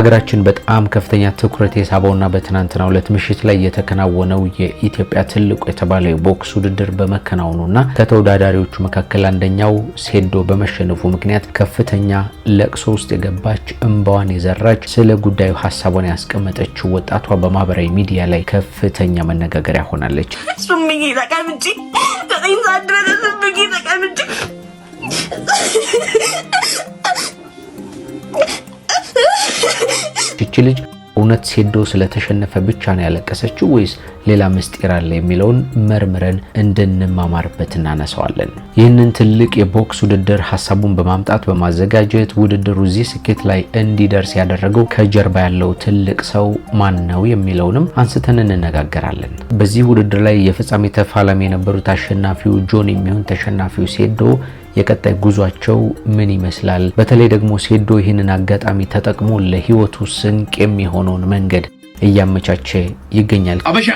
በሀገራችን በጣም ከፍተኛ ትኩረት የሳበውና በትናንትናው ዕለት ምሽት ላይ የተከናወነው የኢትዮጵያ ትልቁ የተባለው የቦክስ ውድድር በመከናወኑና ከተወዳዳሪዎቹ መካከል አንደኛው ሴዶ በመሸነፉ ምክንያት ከፍተኛ ለቅሶ ውስጥ የገባች እንባዋን የዘራች ስለ ጉዳዩ ሀሳቧን ያስቀመጠችው ወጣቷ በማህበራዊ ሚዲያ ላይ ከፍተኛ መነጋገሪያ ሆናለች። እቺ ልጅ እውነት ሴዶ ስለተሸነፈ ብቻ ነው ያለቀሰችው ወይስ ሌላ ምስጢር አለ የሚለውን መርምረን እንድንማማርበት እናነሳዋለን። ይህንን ትልቅ የቦክስ ውድድር ሐሳቡን በማምጣት በማዘጋጀት ውድድሩ እዚህ ስኬት ላይ እንዲደርስ ያደረገው ከጀርባ ያለው ትልቅ ሰው ማን ነው የሚለውንም አንስተን እንነጋገራለን። በዚህ ውድድር ላይ የፍጻሜ ተፋላሚ የነበሩት አሸናፊው ጆን የሚሆን ተሸናፊው ሴዶ የቀጣይ ጉዟቸው ምን ይመስላል? በተለይ ደግሞ ሴዶ ይህንን አጋጣሚ ተጠቅሞ ለህይወቱ ስንቅ የሚሆነውን መንገድ እያመቻቸ ይገኛል። አበሻ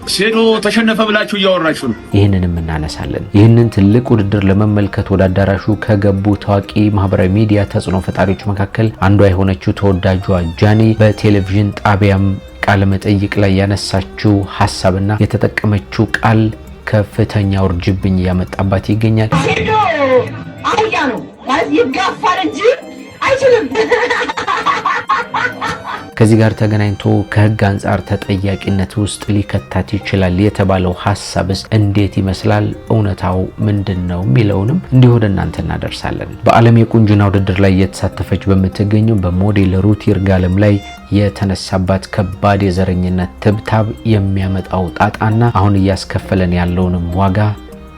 ሴዶ ተሸነፈ ብላችሁ እያወራችሁ ነው። ይህንንም እናነሳለን። ይህንን ትልቅ ውድድር ለመመልከት ወደ አዳራሹ ከገቡ ታዋቂ ማህበራዊ ሚዲያ ተጽዕኖ ፈጣሪዎች መካከል አንዷ የሆነችው ተወዳጇ ጃኒ በቴሌቪዥን ጣቢያም ቃለ መጠይቅ ላይ ያነሳችው ሐሳብና የተጠቀመችው ቃል ከፍተኛ ውርጅብኝ ያመጣባት ይገኛል። ሴዶ አያ ነው ማለት ይጋፋል እንጂ አይችልም። ከዚህ ጋር ተገናኝቶ ከህግ አንፃር ተጠያቂነት ውስጥ ሊከታት ይችላል የተባለው ሐሳብስ እንዴት ይመስላል? እውነታው ምንድነው የሚለውንም እንዲሁ ወደ እናንተ እናደርሳለን። በዓለም የቁንጅና ውድድር ላይ የተሳተፈች በምትገኘው በሞዴል ሩት ይርጋለም ላይ የተነሳባት ከባድ የዘረኝነት ትብታብ የሚያመጣው ጣጣና አሁን እያስከፈለን ያለውንም ዋጋ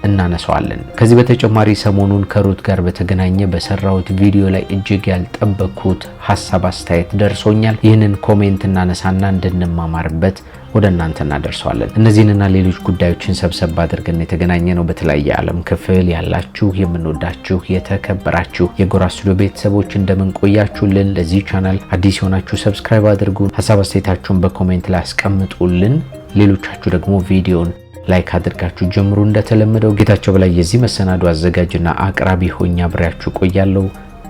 እናነሳዋለን። ከዚህ በተጨማሪ ሰሞኑን ከሩት ጋር በተገናኘ በሰራውት ቪዲዮ ላይ እጅግ ያልጠበቅኩት ሐሳብ አስተያየት ደርሶኛል። ይህንን ኮሜንት እናነሳና እንድንማማርበት ወደ እናንተ እናደርሳለን። እነዚህንና ሌሎች ጉዳዮችን ሰብሰብ አድርገን የተገናኘ ነው። በተለያየ ዓለም ክፍል ያላችሁ የምንወዳችሁ የተከበራችሁ የጎራ ስቱዲዮ ቤተሰቦች እንደምን ቆያችሁልን? ለዚህ ቻናል አዲስ የሆናችሁ ሰብስክራይብ አድርጉ። ሐሳብ አስተያየታችሁን በኮሜንት ላይ አስቀምጡልን። ሌሎቻችሁ ደግሞ ቪዲዮን ላይክ አድርጋችሁ ጀምሩ። እንደተለመደው ጌታቸው በላይ የዚህ መሰናዶ አዘጋጅና አቅራቢ ሆኜ አብሬያችሁ ቆያለሁ።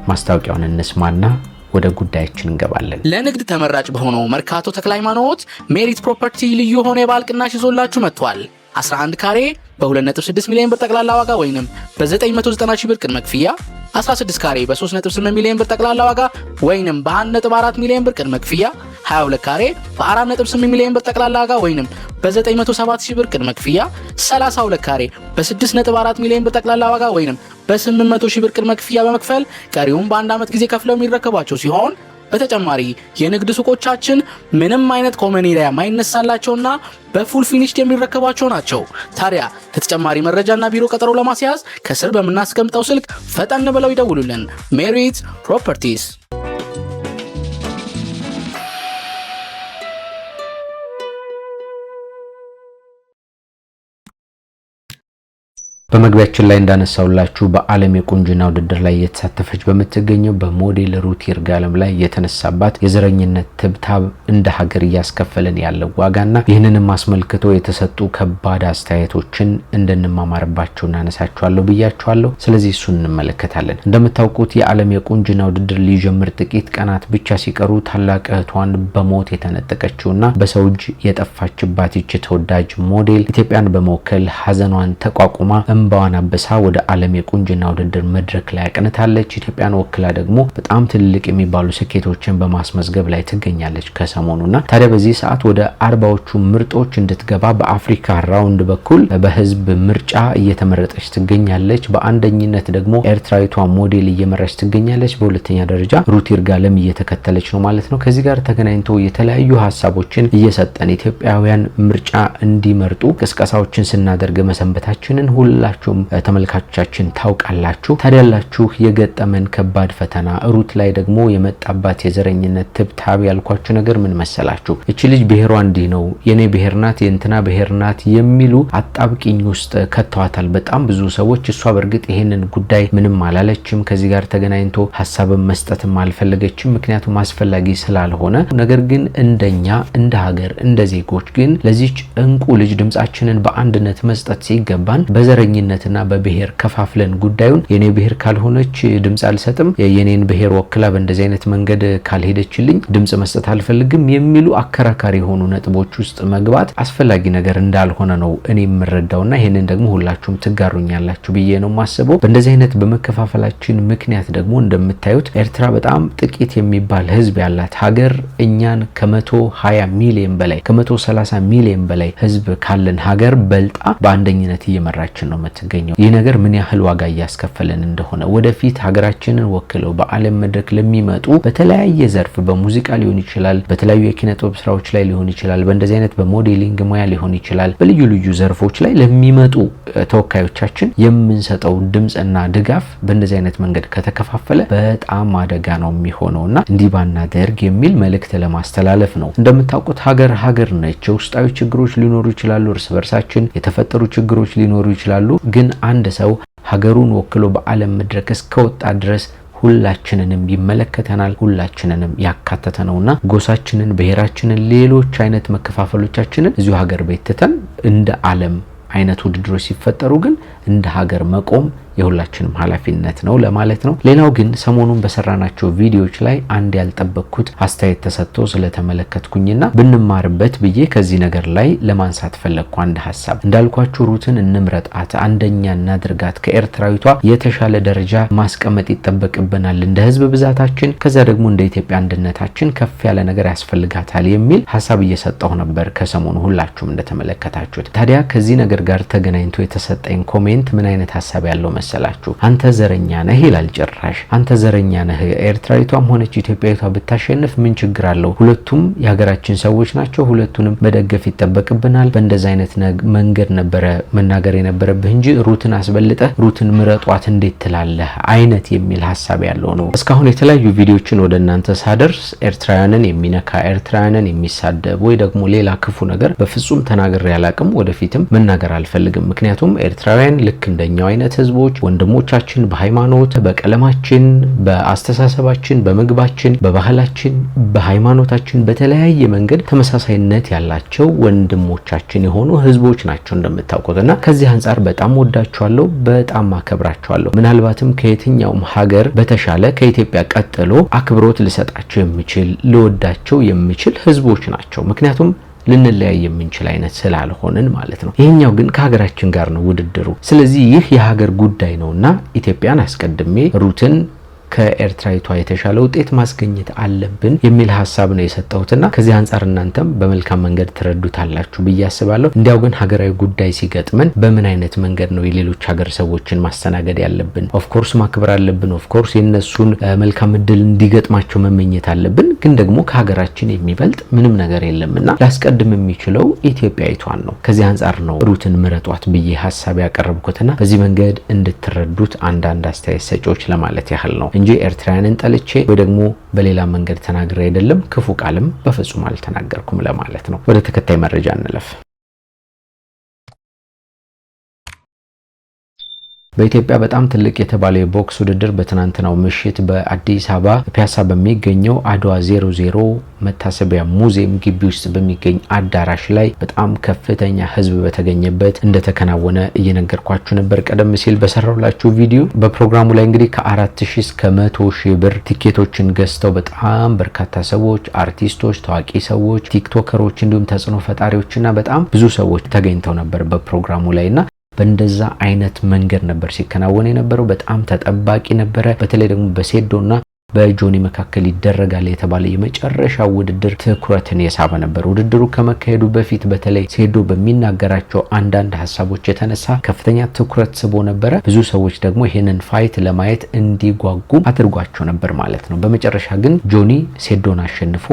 ማስታወቂያውን እንስማና ወደ ጉዳያችን እንገባለን። ለንግድ ተመራጭ በሆነው መርካቶ ተክለ ሃይማኖት ሜሪት ፕሮፐርቲ ልዩ ሆነ የበዓል ቅናሽ ይዞላችሁ መጥቷል። 11 ካሬ በ2.6 ሚሊዮን ብር ጠቅላላ ዋጋ ወይንም በ990 ሺህ ብር ቅድመ ክፍያ፣ 16 ካሬ በ3.8 ሚሊዮን ብር ጠቅላላ ዋጋ ወይንም በ1.4 ሚሊዮን ብር ቅድመ ክፍያ፣ 22 ካሬ በ4.8 ሚሊዮን ብር ጠቅላላ ዋጋ ወይንም በ907 ሺህ ብር ቅድመ ክፍያ፣ 32 ካሬ በ6.4 ሚሊዮን ብር ጠቅላላ ዋጋ ወይንም በ800 ሺህ ብር ቅድመ ክፍያ በመክፈል ቀሪውን በአንድ ዓመት ጊዜ ከፍለው የሚረከቧቸው ሲሆን በተጨማሪ የንግድ ሱቆቻችን ምንም አይነት ኮመኒሪያ ማይነሳላቸውና በፉል ፊኒሽድ የሚረከቧቸው ናቸው። ታዲያ ለተጨማሪ መረጃና ቢሮ ቀጠሮ ለማስያዝ ከስር በመናስቀምጠው ስልክ ፈጠን ብለው ይደውሉልን። ሜሪት ፕሮፐርቲስ። በመግቢያችን ላይ እንዳነሳውላችሁ በዓለም የቁንጅና ውድድር ላይ የተሳተፈች በምትገኘው በሞዴል ሩት ይርጋለም ላይ የተነሳባት የዘረኝነት ትብታብ እንደ ሀገር እያስከፈለን ያለው ዋጋና ይህንንም አስመልክቶ የተሰጡ ከባድ አስተያየቶችን እንድንማማርባቸው እናነሳቸዋለሁ ብያቸዋለሁ። ስለዚህ እሱን እንመለከታለን። እንደምታውቁት የዓለም የቁንጅና ውድድር ሊጀምር ጥቂት ቀናት ብቻ ሲቀሩ ታላቅ እህቷን በሞት የተነጠቀችውና በሰው እጅ የጠፋችባት ይች ተወዳጅ ሞዴል ኢትዮጵያን በመወከል ሀዘኗን ተቋቁማ እንባዋን አበሳ ወደ ዓለም የቁንጅና ውድድር መድረክ ላይ አቅንታለች። ኢትዮጵያን ወክላ ደግሞ በጣም ትልቅ የሚባሉ ስኬቶችን በማስመዝገብ ላይ ትገኛለች ከሰሞኑና ታዲያ በዚህ ሰዓት ወደ 40ዎቹ ምርጦች እንድትገባ በአፍሪካ ራውንድ በኩል በህዝብ ምርጫ እየተመረጠች ትገኛለች። በአንደኝነት ደግሞ ኤርትራዊቷ ሞዴል እየመራች ትገኛለች። በሁለተኛ ደረጃ ሩት ይርጋለም እየተከተለች ነው ማለት ነው። ከዚህ ጋር ተገናኝቶ የተለያዩ ሐሳቦችን እየሰጠን ኢትዮጵያውያን ምርጫ እንዲመርጡ ቅስቀሳዎችን ስናደርግ መሰንበታችንን ሁላችሁም ተመልካቾቻችን ታውቃላችሁ። ታዲያላችሁ የገጠመን ከባድ ፈተና ሩት ላይ ደግሞ የመጣባት የዘረኝነት ትብታብ ያልኳችሁ ነገር ምን መሰላችሁ? እቺ ልጅ ብሔሯ እንዲህ ነው፣ የኔ ብሔር ናት፣ የእንትና ብሔር ናት የሚሉ አጣብቂኝ ውስጥ ከተዋታል በጣም ብዙ ሰዎች። እሷ በእርግጥ ይሄንን ጉዳይ ምንም አላለችም። ከዚህ ጋር ተገናኝቶ ሐሳብን መስጠትም አልፈለገችም፣ ምክንያቱም አስፈላጊ ስላልሆነ። ነገር ግን እንደኛ እንደ ሀገር እንደ ዜጎች ግን ለዚች እንቁ ልጅ ድምጻችንን በአንድነት መስጠት ሲገባን በዘረኝ በዘረኝነትና በብሔር ከፋፍለን ጉዳዩን የኔ ብሔር ካልሆነች ድምጽ አልሰጥም፣ የኔን ብሔር ወክላ በእንደዚህ አይነት መንገድ ካልሄደችልኝ ድምጽ መስጠት አልፈልግም የሚሉ አከራካሪ የሆኑ ነጥቦች ውስጥ መግባት አስፈላጊ ነገር እንዳልሆነ ነው እኔ የምረዳውና ይሄንን ደግሞ ሁላችሁም ትጋሩኛላችሁ ብዬ ነው ማስበው። በእንደዚህ አይነት በመከፋፈላችን ምክንያት ደግሞ እንደምታዩት ኤርትራ በጣም ጥቂት የሚባል ህዝብ ያላት ሀገር እኛን ከ120 ሚሊዮን በላይ ከ130 ሚሊዮን በላይ ህዝብ ካለን ሀገር በልጣ በአንደኝነት እየመራችን ነው የምትገኘው። ይህ ነገር ምን ያህል ዋጋ እያስከፈለን እንደሆነ ወደፊት ሀገራችንን ወክለው በዓለም መድረክ ለሚመጡ በተለያየ ዘርፍ በሙዚቃ ሊሆን ይችላል፣ በተለያዩ የኪነ ጥበብ ስራዎች ላይ ሊሆን ይችላል፣ በእንደዚህ አይነት በሞዴሊንግ ሙያ ሊሆን ይችላል፣ በልዩ ልዩ ዘርፎች ላይ ለሚመጡ ተወካዮቻችን የምንሰጠው ድምጽና ድጋፍ በእንደዚህ አይነት መንገድ ከተከፋፈለ በጣም አደጋ ነው የሚሆነውና እንዲህ ባናደርግ የሚል መልእክት ለማስተላለፍ ነው። እንደምታውቁት ሀገር ነች። ውስጣዊ ችግሮች ሊኖሩ ይችላሉ፣ እርስ በርሳችን የተፈጠሩ ችግሮች ሊኖሩ ይችላሉ። ግን አንድ ሰው ሀገሩን ወክሎ በዓለም መድረክ እስከወጣ ድረስ ሁላችንንም ይመለከተናል፣ ሁላችንንም ያካተተ ነውና ጎሳችንን፣ ብሔራችንን፣ ሌሎች አይነት መከፋፈሎቻችንን እዚሁ ሀገር ቤት ትተን እንደ ዓለም አይነት ውድድሮች ሲፈጠሩ ግን እንደ ሀገር መቆም የሁላችንም ኃላፊነት ነው ለማለት ነው። ሌላው ግን ሰሞኑን በሰራናቸው ቪዲዮዎች ላይ አንድ ያልጠበቅኩት አስተያየት ተሰጥቶ ስለተመለከትኩኝና ብንማርበት ብዬ ከዚህ ነገር ላይ ለማንሳት ፈለግኩ አንድ ሐሳብ። እንዳልኳችሁ ሩትን እንምረጣት፣ አንደኛ እናድርጋት፣ ከኤርትራዊቷ የተሻለ ደረጃ ማስቀመጥ ይጠበቅብናል እንደ ህዝብ ብዛታችን፣ ከዛ ደግሞ እንደ ኢትዮጵያ አንድነታችን ከፍ ያለ ነገር ያስፈልጋታል የሚል ሐሳብ እየሰጠሁ ነበር ከሰሞኑ ሁላችሁም እንደተመለከታችሁት። ታዲያ ከዚህ ነገር ጋር ተገናኝቶ የተሰጠኝ ኮሜንት ምን አይነት ሐሳብ ያለው መሰላችሁ? አንተ ዘረኛ ነህ ይላል። ጭራሽ አንተ ዘረኛ ነህ፣ ኤርትራዊቷም ሆነች ኢትዮጵያዊቷ ብታሸንፍ ምን ችግር አለው? ሁለቱም የሀገራችን ሰዎች ናቸው፣ ሁለቱንም መደገፍ ይጠበቅብናል። በእንደዛ አይነት መንገድ ነበረ መናገር የነበረብህ እንጂ ሩትን አስበልጠህ ሩትን ምረጧት እንዴት ትላለህ አይነት የሚል ሐሳብ ያለው ነው። እስካሁን የተለያዩ ቪዲዮችን ወደ እናንተ ሳደርስ ኤርትራውያንን የሚነካ ኤርትራውያንን የሚሳደብ ወይ ደግሞ ሌላ ክፉ ነገር በፍጹም ተናግሬ ያላቅም፣ ወደፊትም መናገር አልፈልግም። ምክንያቱም ኤርትራውያን ልክ እንደኛው አይነት ህዝቦች ወንድሞቻችን፣ በሃይማኖት፣ በቀለማችን፣ በአስተሳሰባችን፣ በምግባችን፣ በባህላችን፣ በሃይማኖታችን በተለያየ መንገድ ተመሳሳይነት ያላቸው ወንድሞቻችን የሆኑ ህዝቦች ናቸው እንደምታውቁትና ከዚህ አንጻር በጣም ወዳቸዋለሁ፣ በጣም አከብራቸዋለሁ። ምናልባትም ከየትኛውም ሀገር በተሻለ ከኢትዮጵያ ቀጥሎ አክብሮት ልሰጣቸው የሚችል ልወዳቸው የሚችል ህዝቦች ናቸው። ምክንያቱም ልንለያይ የምንችል አይነት ስላልሆነን ማለት ነው። ይሄኛው ግን ከሀገራችን ጋር ነው ውድድሩ። ስለዚህ ይህ የሀገር ጉዳይ ነውና ኢትዮጵያን አስቀድሜ ሩትን ከኤርትራዊቷ የተሻለ ውጤት ማስገኘት አለብን የሚል ሐሳብ ነው የሰጠሁትና ከዚህ አንጻር እናንተም በመልካም መንገድ ትረዱታላችሁ ብዬ አስባለሁ። እንዲያው ግን ሀገራዊ ጉዳይ ሲገጥመን በምን አይነት መንገድ ነው የሌሎች ሀገር ሰዎችን ማስተናገድ ያለብን? ኦፍ ኮርስ ማክበር አለብን። ኦፍ ኮርስ የነሱን መልካም እድል እንዲገጥማቸው መመኘት አለብን። ግን ደግሞ ከሀገራችን የሚበልጥ ምንም ነገር የለምና ላስቀድም የሚችለው ኢትዮጵያዊቷን ነው። ከዚህ አንጻር ነው ሩትን ምረጧት ብዬ ሐሳብ ያቀረብኩትና በዚህ መንገድ እንድትረዱት አንዳንድ አስተያየት ሰጪዎች ለማለት ያህል ነው እንጂ ኤርትራውያንን ጠልቼ ወይ ደግሞ በሌላ መንገድ ተናግሬ አይደለም። ክፉ ቃልም በፍጹም አልተናገርኩም ለማለት ነው። ወደ ተከታይ መረጃ እንለፍ። በኢትዮጵያ በጣም ትልቅ የተባለው የቦክስ ውድድር በትናንትናው ምሽት በአዲስ አበባ ፒያሳ በሚገኘው አድዋ 00 መታሰቢያ ሙዚየም ግቢ ውስጥ በሚገኝ አዳራሽ ላይ በጣም ከፍተኛ ህዝብ በተገኘበት እንደተከናወነ እየነገርኳችሁ ነበር ቀደም ሲል በሰራውላችሁ ቪዲዮ። በፕሮግራሙ ላይ እንግዲህ ከ4000 እስከ 100000 ብር ቲኬቶችን ገዝተው በጣም በርካታ ሰዎች፣ አርቲስቶች፣ ታዋቂ ሰዎች፣ ቲክቶከሮች እንዲሁም ተጽዕኖ ፈጣሪዎችና በጣም ብዙ ሰዎች ተገኝተው ነበር በፕሮግራሙ ላይና በእንደዛ አይነት መንገድ ነበር ሲከናወን የነበረው። በጣም ተጠባቂ ነበረ። በተለይ ደግሞ በሴዶና በጆኒ መካከል ይደረጋል የተባለ የመጨረሻው ውድድር ትኩረትን የሳበ ነበር። ውድድሩ ከመካሄዱ በፊት በተለይ ሴዶ በሚናገራቸው አንዳንድ ሀሳቦች የተነሳ ከፍተኛ ትኩረት ስቦ ነበረ። ብዙ ሰዎች ደግሞ ይሄንን ፋይት ለማየት እንዲጓጉ አድርጓቸው ነበር ማለት ነው። በመጨረሻ ግን ጆኒ ሴዶን አሸንፎ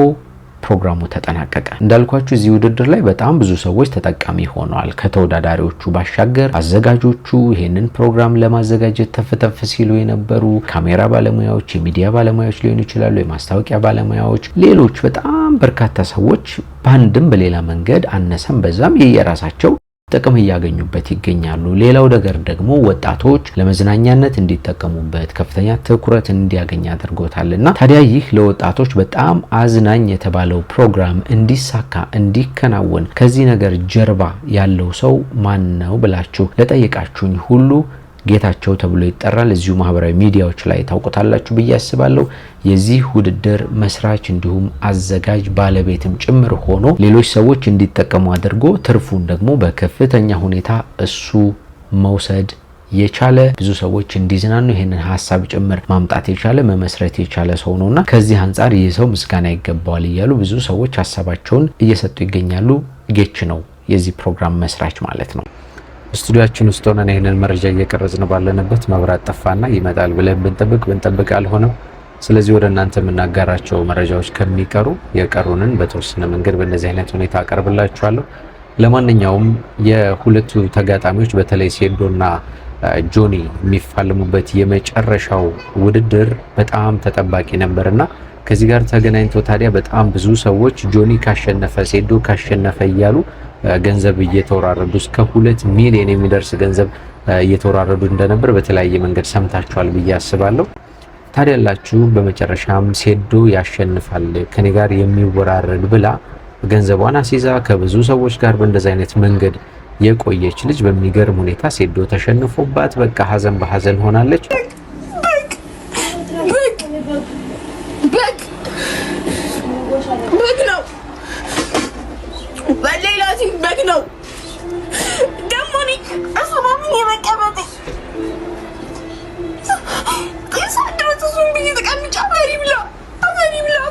ፕሮግራሙ ተጠናቀቀ። እንዳልኳችሁ እዚህ ውድድር ላይ በጣም ብዙ ሰዎች ተጠቃሚ ሆነዋል። ከተወዳዳሪዎቹ ባሻገር አዘጋጆቹ ይሄንን ፕሮግራም ለማዘጋጀት ተፍተፍ ሲሉ የነበሩ ካሜራ ባለሙያዎች፣ የሚዲያ ባለሙያዎች ሊሆኑ ይችላሉ፣ የማስታወቂያ ባለሙያዎች፣ ሌሎች በጣም በርካታ ሰዎች በአንድም በሌላ መንገድ አነሰም በዛም የየራሳቸው ጥቅም እያገኙበት ይገኛሉ። ሌላው ነገር ደግሞ ወጣቶች ለመዝናኛነት እንዲጠቀሙበት ከፍተኛ ትኩረት እንዲያገኝ አድርጎታልና ታዲያ ይህ ለወጣቶች በጣም አዝናኝ የተባለው ፕሮግራም እንዲሳካ እንዲከናወን ከዚህ ነገር ጀርባ ያለው ሰው ማን ነው ብላችሁ ለጠየቃችሁኝ ሁሉ ጌታቸው ተብሎ ይጠራል። እዚሁ ማህበራዊ ሚዲያዎች ላይ ታውቁታላችሁ ብዬ አስባለሁ። የዚህ ውድድር መስራች እንዲሁም አዘጋጅ ባለቤትም ጭምር ሆኖ ሌሎች ሰዎች እንዲጠቀሙ አድርጎ ትርፉን ደግሞ በከፍተኛ ሁኔታ እሱ መውሰድ የቻለ ብዙ ሰዎች እንዲዝናኑ ይሄንን ሐሳብ ጭምር ማምጣት የቻለ መመስረት የቻለ ሰው ነውና ከዚህ አንፃር ይህ ሰው ምስጋና ይገባዋል እያሉ ብዙ ሰዎች ሐሳባቸውን እየሰጡ ይገኛሉ። ጌች ነው የዚህ ፕሮግራም መስራች ማለት ነው። ስቱዲዮአችን ውስጥ ሆነን ይሄንን መረጃ እየቀረጽን ባለንበት መብራት ጠፋና ይመጣል ብለን ብንጠብቅ አልሆነም። ስለዚህ ወደ እናንተ የምናጋራቸው መረጃዎች ከሚቀሩ የቀሩንን በተወሰነ መንገድ በእነዚህ አይነት ሁኔታ አቀርብላችኋለሁ። ለማንኛውም የሁለቱ ተጋጣሚዎች በተለይ ሴዶና ጆኒ የሚፋለሙበት የመጨረሻው ውድድር በጣም ተጠባቂ ነበርና ከዚህ ጋር ተገናኝቶ ታዲያ በጣም ብዙ ሰዎች ጆኒ ካሸነፈ ሴዶ ካሸነፈ እያሉ ገንዘብ እየተወራረዱ እስከ 2 ሚሊዮን የሚደርስ ገንዘብ እየተወራረዱ እንደነበር በተለያየ መንገድ ሰምታችኋል ብዬ አስባለሁ። ታዲያላችሁ በመጨረሻም ሴዶ ያሸንፋል ከኔ ጋር የሚወራረድ ብላ ገንዘቧን አሲዛ ከብዙ ሰዎች ጋር በእንደዚህ አይነት መንገድ የቆየች ልጅ በሚገርም ሁኔታ ሴዶ ተሸንፎባት በቃ ሀዘን በሀዘን ሆናለች። ነው ደሞኒ አሰባሚ የመቀበጥ የሳድረቱን ቢዚ ተቀምጫ አፈሪብላ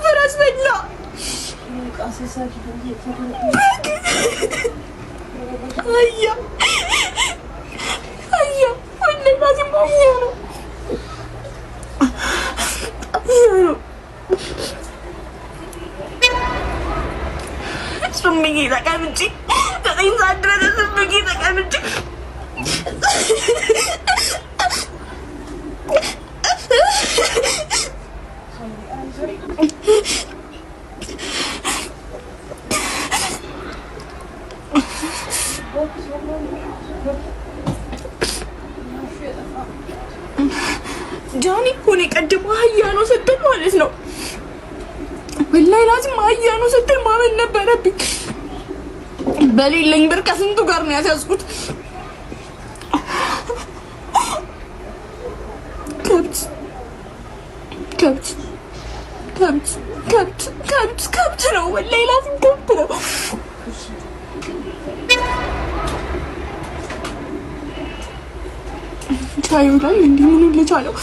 ፈራስ በላ አያ ወንድ ባዚህ ማያ ነው ሱምኝ ተቀምጪ ሳድረስ ብጊ ተቀምጪ ጃኒ ኮኔ ቀድሞ አህያ ነው ስትል ማለት ነው። ወላሂ ላዚም አህያ ነው ስትል ማመን ነበረብኝ። በሌለኝ ብር ከስንቱ ጋር ነው ያስያዝኩት። ከብት ነው ወላሂ ላዚም ከብት ነው። ቻዩ ላይ እንዲህ ምን ልቻለው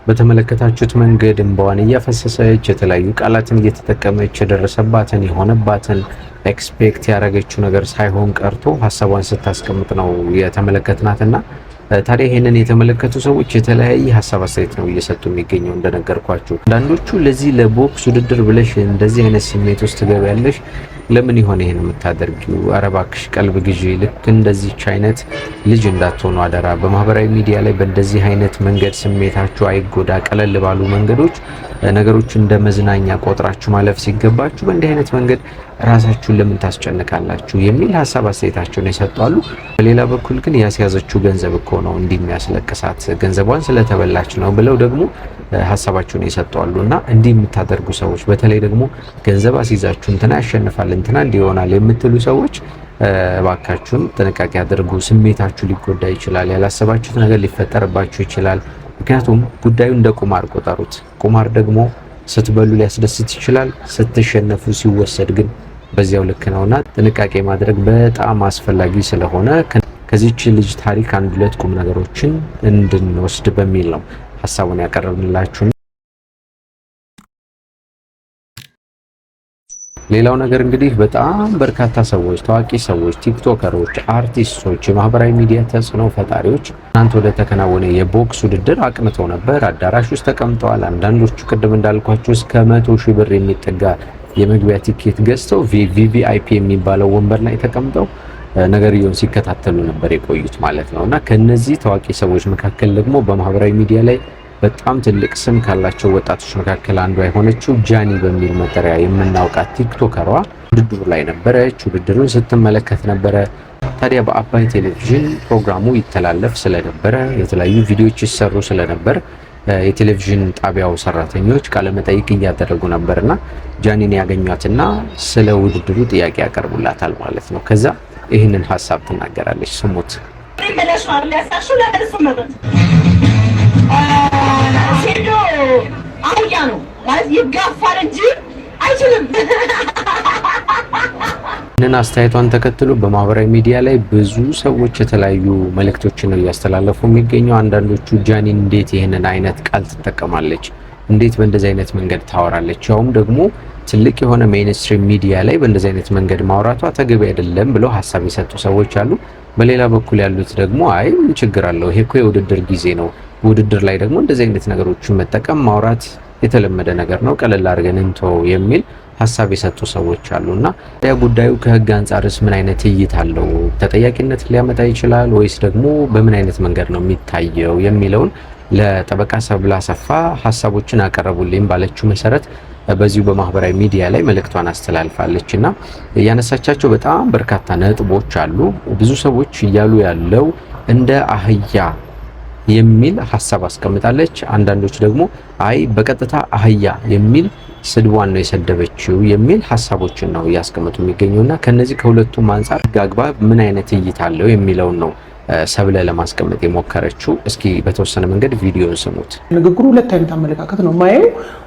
በተመለከታችሁት መንገድ እንባዋን እያፈሰሰች የተለያዩ ቃላትን እየተጠቀመች የደረሰባትን የሆነባትን ኤክስፔክት ያደረገችው ነገር ሳይሆን ቀርቶ ሀሳቧን ስታስቀምጥ ነው የተመለከትናትና ታዲያ ይሄንን የተመለከቱ ሰዎች የተለያየ ሀሳብ አስተያየት ነው እየሰጡ የሚገኘው። እንደነገርኳችሁ አንዳንዶቹ ለዚህ ለቦክስ ውድድር ብለሽ እንደዚህ አይነት ስሜት ውስጥ ትገቢያለሽ፣ ለምን ይሆን ይሄን የምታደርጊው? ኧረ እባክሽ ቀልብ ግዢ። ልክ እንደዚህች አይነት ልጅ እንዳትሆኑ አደራ። በማህበራዊ ሚዲያ ላይ በእንደዚህ አይነት መንገድ ስሜታችሁ አይጎዳ። ቀለል ባሉ መንገዶች ነገሮች እንደ መዝናኛ ቆጥራችሁ ማለፍ ሲገባችሁ በእንዲህ አይነት መንገድ ራሳችሁን ለምን ታስጨንቃላችሁ የሚል ሀሳብ አስተያየታቸውን ይሰጣሉ። በሌላ በኩል ግን ያስያዘችው ገንዘብ እኮ ነው እንዲህ የሚያስለቅሳት፣ ገንዘቧን ስለተበላች ነው ብለው ደግሞ ሀሳባቸውን ይሰጣሉ። እና እንዲህ የምታደርጉ ሰዎች በተለይ ደግሞ ገንዘብ አስይዛችሁ እንትና ያሸንፋል እንትና እንዲሆናል የምትሉ ሰዎች እባካችሁን ጥንቃቄ አድርጉ። ስሜታችሁ ሊጎዳ ይችላል። ያላሰባችሁት ነገር ሊፈጠርባችሁ ይችላል። ምክንያቱም ጉዳዩ እንደ ቁማር ቆጠሩት። ቁማር ደግሞ ስትበሉ ሊያስደስት ይችላል፣ ስትሸነፉ ሲወሰድ ግን በዚያው ልክ ነውና ጥንቃቄ ማድረግ በጣም አስፈላጊ ስለሆነ ከዚህች ልጅ ታሪክ አንድ ሁለት ቁም ነገሮችን እንድንወስድ በሚል ነው ሀሳቡን ያቀረብንላችሁ። ሌላው ነገር እንግዲህ በጣም በርካታ ሰዎች፣ ታዋቂ ሰዎች፣ ቲክቶከሮች፣ አርቲስቶች፣ የማህበራዊ ሚዲያ ተጽዕኖ ፈጣሪዎች እናንተ ወደ ተከናወነ የቦክስ ውድድር አቅንተው ነበር። አዳራሽ ውስጥ ተቀምጠዋል። አንዳንዶቹ ቅድም እንዳልኳችሁ እስከ 100,000 ብር የሚጠጋ የመግቢያ ቲኬት ገዝተው ቪቪአይፒ የሚባለው ወንበር ላይ ተቀምጠው ነገርየውን ሲከታተሉ ነበር የቆዩት ማለት ነውና ከነዚህ ታዋቂ ሰዎች መካከል ደግሞ በማህበራዊ ሚዲያ ላይ በጣም ትልቅ ስም ካላቸው ወጣቶች መካከል አንዷ የሆነችው ጃኒ በሚል መጠሪያ የምናውቃት ቲክቶከሯ ውድድሩ ላይ ነበረች። ውድድሩን ስትመለከት ነበረ። ታዲያ በአባይ ቴሌቪዥን ፕሮግራሙ ይተላለፍ ስለነበረ የተለያዩ ቪዲዮዎች ይሰሩ ስለነበር የቴሌቪዥን ጣቢያው ሰራተኞች ቃለ መጠይቅ እያደረጉ ነበርና ጃኒን ያገኟትና ስለ ውድድሩ ጥያቄ ያቀርቡላታል ማለት ነው። ከዛ ይህንን ሀሳብ ትናገራለች። ስሙት። ሴዶ አህያ ነው ማለት ይጋፋል እንጂ አይችልም። ይህንን አስተያየቷን ተከትሎ በማህበራዊ ሚዲያ ላይ ብዙ ሰዎች የተለያዩ መልእክቶችን ነው እያስተላለፉ የሚገኙ። አንዳንዶቹ ጃኒን እንዴት ይህንን አይነት ቃል ትጠቀማለች? እንዴት በእንደዚህ አይነት መንገድ ታወራለች? ያውም ደግሞ ትልቅ የሆነ ሜይንስትሪም ሚዲያ ላይ በእንደዚህ አይነት መንገድ ማውራቷ ተገቢ አይደለም ብለው ሀሳብ የሰጡ ሰዎች አሉ። በሌላ በኩል ያሉት ደግሞ አይ ምን ችግር አለው? ይሄ እኮ የውድድር ጊዜ ነው። ውድድር ላይ ደግሞ እንደዚህ አይነት ነገሮችን መጠቀም ማውራት የተለመደ ነገር ነው፣ ቀለል አድርገን እንተው የሚል ሀሳብ የሰጡ ሰዎች አሉና ያ ጉዳዩ ከህግ አንጻርስ ምን አይነት እይታ አለው? ተጠያቂነት ሊያመጣ ይችላል ወይስ ደግሞ በምን አይነት መንገድ ነው የሚታየው የሚለውን ለጠበቃ ሰብለ አሰፋ ሀሳቦችን አቀረቡልኝ ባለችው መሰረት በዚሁ በማህበራዊ ሚዲያ ላይ መልእክቷን አስተላልፋለችና ያነሳቻቸው በጣም በርካታ ነጥቦች አሉ። ብዙ ሰዎች እያሉ ያለው እንደ አህያ የሚል ሀሳብ አስቀምጣለች። አንዳንዶች ደግሞ አይ በቀጥታ አህያ የሚል ስድቧን ነው የሰደበችው የሚል ሀሳቦችን ነው እያስቀመጡ የሚገኙና ከነዚህ ከሁለቱም አንጻር አግባብ ምን አይነት እይታ አለው የሚለውን ነው ሰብለ ለማስቀመጥ የሞከረችው። እስኪ በተወሰነ መንገድ ቪዲዮን ስሙት። ንግግሩ ሁለት አይነት አመለካከት ነው ማየው።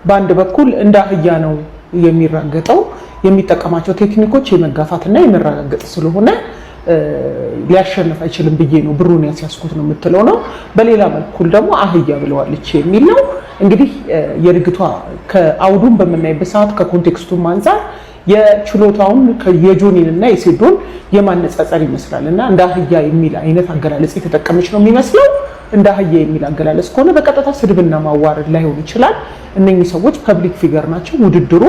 በአንድ በኩል እንደ አህያ ነው የሚራገጠው፣ የሚጠቀማቸው ቴክኒኮች የመጋፋትና የመረጋገጥ ስለሆነ ሊያሸንፍ አይችልም ብዬ ነው ብሩን ያስያዝኩት ነው የምትለው ነው። በሌላ በኩል ደግሞ አህያ ብለዋለች የሚል ነው። እንግዲህ የድግቷ ከአውዱን በምናይበት ሰዓት ከኮንቴክስቱም አንፃር የችሎታውን የጆኒንና የሴዶን የማነጻጸር ይመስላልና እንደ አህያ የሚል አይነት አገላለጽ የተጠቀመች ነው የሚመስለው። እንደ አህያ የሚል አገላለጽ ከሆነ በቀጥታ ስድብና ማዋረድ ላይሆን ይችላል። እነኚህ ሰዎች ፐብሊክ ፊገር ናቸው። ውድድሩ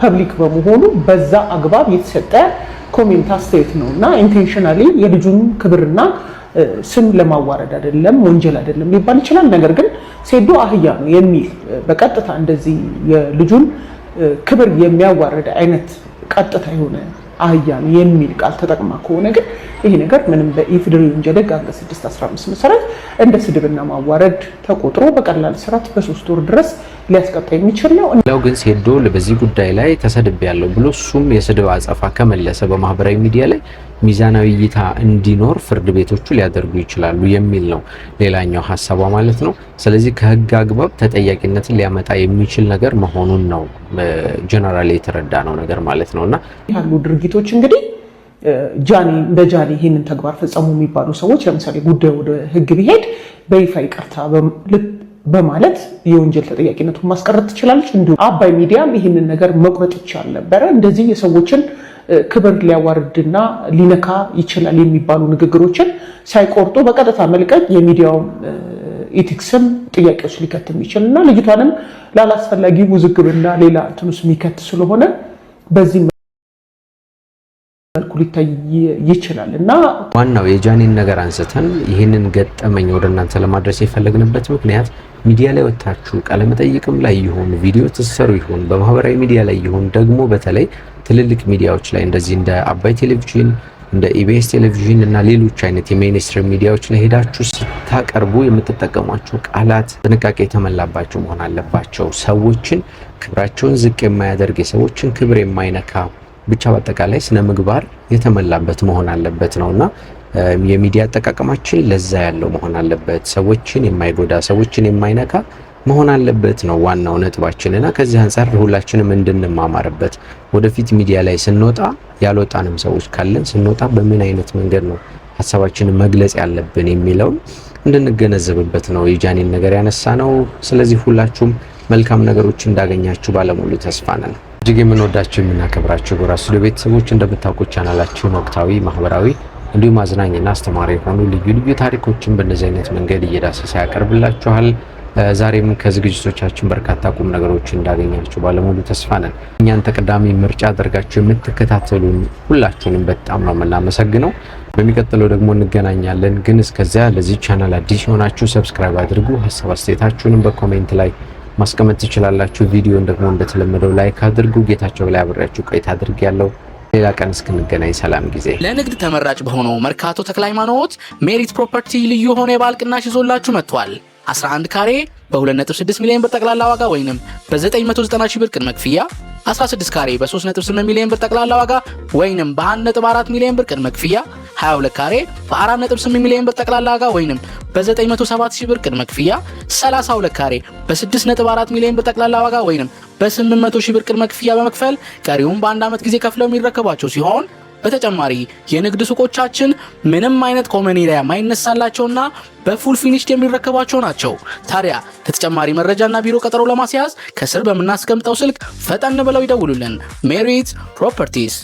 ፐብሊክ በመሆኑ በዛ አግባብ የተሰጠ ኮሜንት አስተያየት ነውና ኢንቴንሽናሊ የልጁን ክብርና ስም ለማዋረድ አይደለም፣ ወንጀል አይደለም ሊባል ይችላል። ነገር ግን ሴዶ አህያ ነው የሚል በቀጥታ እንደዚህ የልጁን ክብር የሚያዋርድ አይነት ቀጥታ የሆነ አህያ ነው የሚል ቃል ተጠቅማ ከሆነ ግን ይሄ ነገር ምንም በኢፌዴሪ ወንጀል ሕግ አንቀጽ 615 መሰረት እንደ ስድብና ማዋረድ ተቆጥሮ በቀላል እስራት በ3 ወር ድረስ ሊያስቀጣ የሚችል ነው። ሌላው ግን ሴዶ በዚህ ጉዳይ ላይ ተሰድቤያለሁ ብሎ እሱም የስድብ አጸፋ ከመለሰ በማህበራዊ ሚዲያ ላይ ሚዛናዊ እይታ እንዲኖር ፍርድ ቤቶቹ ሊያደርጉ ይችላሉ የሚል ነው ሌላኛው ሀሳቧ ማለት ነው። ስለዚህ ከህግ አግባብ ተጠያቂነትን ሊያመጣ የሚችል ነገር መሆኑን ነው ጀነራሊ የተረዳ ነው ነገር ማለት ነውና ያሉ ድርጊቶች እንግዲህ ጃኒ እንደ ጃኒ ይህንን ተግባር ፈጸሙ የሚባሉ ሰዎች ለምሳሌ ጉዳዩ ወደ ህግ ቢሄድ በይፋ ይቅርታ በማለት የወንጀል ተጠያቂነቱን ማስቀረት ትችላለች። እንዲሁም አባይ ሚዲያም ይህንን ነገር መቁረጥ ይቻል ነበረ። እንደዚህ የሰዎችን ክብር ሊያዋርድና ሊነካ ይችላል የሚባሉ ንግግሮችን ሳይቆርጡ በቀጥታ መልቀቅ የሚዲያውን ኢቲክስም ጥያቄዎች ሊከትም ይችላልና ልጅቷንም ላላስፈላጊ ውዝግብና ሌላ እንትኑስ የሚከት ስለሆነ በዚህ መልኩ ሊታይ ይችላል እና ዋናው የጃኒን ነገር አንስተን ይህንን ገጠመኝ ወደ እናንተ ለማድረስ የፈለግንበት ምክንያት ሚዲያ ላይ ወጣችሁ ቃለመጠይቅም ላይ ይሁን ቪዲዮ ተሰሩ ይሁን በማህበራዊ ሚዲያ ላይ ይሁን ደግሞ በተለይ ትልልቅ ሚዲያዎች ላይ እንደዚህ እንደ አባይ ቴሌቪዥን እንደ ኢቢኤስ ቴሌቪዥን እና ሌሎች አይነት የሜይንስትሪም ሚዲያዎች ላይ ሄዳችሁ ስታቀርቡ የምትጠቀሟቸው ቃላት ጥንቃቄ የተሞላባቸው መሆን አለባቸው። ሰዎችን ክብራቸውን ዝቅ የማያደርግ የሰዎችን ክብር የማይነካ ብቻ በአጠቃላይ ስነ ምግባር የተሞላበት መሆን አለበት ነውና የሚዲያ አጠቃቀማችን ለዛ ያለው መሆን አለበት። ሰዎችን የማይጎዳ ሰዎችን የማይነካ መሆን አለበት ነው ዋናው ነጥባችንና ከዚህ አንፃር ሁላችንም እንድንማማርበት ወደፊት ሚዲያ ላይ ስንወጣ ያልወጣንም ሰዎች ካለን ስንወጣ በምን አይነት መንገድ ነው ሐሳባችንን መግለጽ ያለብን የሚለውን እንድንገነዘብበት ነው የጃኒን ነገር ያነሳ ነው። ስለዚህ ሁላችሁም መልካም ነገሮች እንዳገኛችሁ ባለሙሉ ተስፋ ነን። እጅግ የምንወዳችሁ የምናከብራችሁ ጎራ ስቱዲዮ ቤተሰቦች እንደምታውቁት ቻናላችሁን ወቅታዊ፣ ማህበራዊ እንዲሁም አዝናኝና አስተማሪ የሆኑ ልዩ ልዩ ታሪኮችን በእነዚህ አይነት መንገድ እየዳሰሰ ያቀርብላችኋል። ዛሬም ከዝግጅቶቻችን በርካታ ቁም ነገሮች እንዳገኛችሁ ባለሙሉ ተስፋ ነን። እኛን ተቀዳሚ ምርጫ አድርጋችሁ የምትከታተሉን ሁላችሁንም በጣም ነው የምናመሰግነው። በሚቀጥለው ደግሞ እንገናኛለን። ግን እስከዚያ ለዚህ ቻናል አዲስ የሆናችሁ ሰብስክራይብ አድርጉ። ሀሳብ አስተያየታችሁንም በኮሜንት ላይ ማስቀመጥ ትችላላችሁ። ቪዲዮን ደግሞ እንደተለመደው ላይክ አድርጉ። ጌታቸው በላይ አብሬያችሁ ቆይታ አድርጌያለሁ። ሌላ ቀን እስክንገናኝ ሰላም ጊዜ። ለንግድ ተመራጭ በሆነው መርካቶ ተክለ ሃይማኖት ሜሪት ፕሮፐርቲ ልዩ የሆነ የበዓል ቅናሽ ይዞላችሁ መጥቷል። 11 ካሬ በ2.6 ሚሊዮን ብር ጠቅላላ ዋጋ ወይንም በ990 ሺህ ብር ቅድመ ክፍያ፣ 16 ካሬ በ3.8 ሚሊዮን ብር ጠቅላላ ዋጋ ወይንም በ1.4 ሚሊዮን ብር ቅድመ ክፍያ፣ 22 ካሬ በ4.8 ሚሊዮን ብር ጠቅላላ ዋጋ ወይንም በ907 ሺህ ብር ቅድመ ክፍያ፣ 32 ካሬ በ6.4 ሚሊዮን ብር ጠቅላላ ዋጋ ወይንም በ800 ሺህ ብር ቅድመ ክፍያ በመክፈል ቀሪውን በአንድ ዓመት ጊዜ ከፍለው የሚረከቧቸው ሲሆን በተጨማሪ የንግድ ሱቆቻችን ምንም አይነት ኮመን ኤሪያ ማይነሳላቸውና በፉል ፊኒሽድ የሚረከቧቸው ናቸው። ታዲያ ለተጨማሪ መረጃና ቢሮ ቀጠሮ ለማስያዝ ከስር በምናስቀምጠው ስልክ ፈጠን ብለው ይደውሉልን። ሜሪት ፕሮፐርቲስ